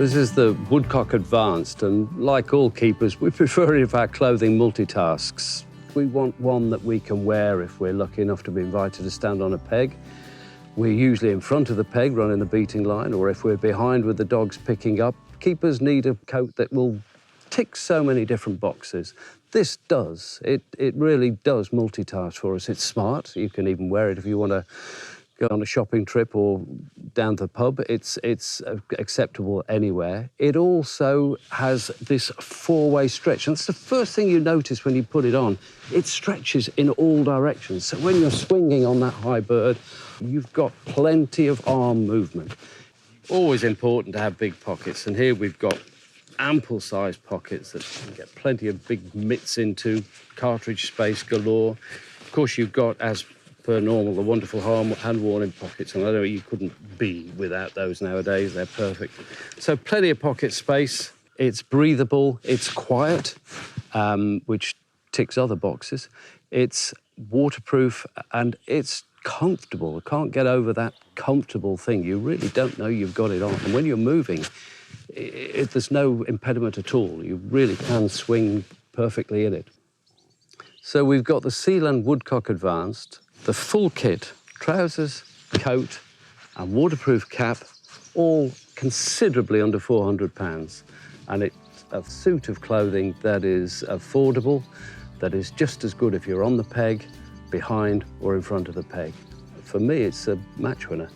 This is the Woodcock Advanced, and like all keepers, we prefer if our clothing multitasks. We want one that we can wear if we're lucky enough to be invited to stand on a peg. We're usually in front of the peg, running the beating line, or if we're behind with the dogs picking up. Keepers need a coat that will tick so many different boxes. This does. It really does multitask for us. It's smart. You can even wear it if you want to go on a shopping trip or down to the pub. It's acceptable anywhere. It also has this four-way stretch, and that's the first thing you notice when you put it on. It stretches in all directions, so when you're swinging on that high bird, you've got plenty of arm movement. Always important to have big pockets, and here we've got ample-sized pockets that you can get plenty of big mitts into, cartridge space galore. Of course, you've got, as per normal, the wonderful hand-warming pockets, and I know you couldn't be without those nowadays. They're perfect. So plenty of pocket space. It's breathable. It's quiet, which ticks other boxes. It's waterproof, and it's comfortable. I can't get over that comfortable thing. You really don't know you've got it on. And when you're moving, there's no impediment at all. You really can swing perfectly in it. So we've got the Seeland Woodcock Advanced, the full kit, trousers, coat and waterproof cap, all considerably under £400. And it's a suit of clothing that is affordable, that is just as good if you're on the peg, behind or in front of the peg. For me, it's a match winner.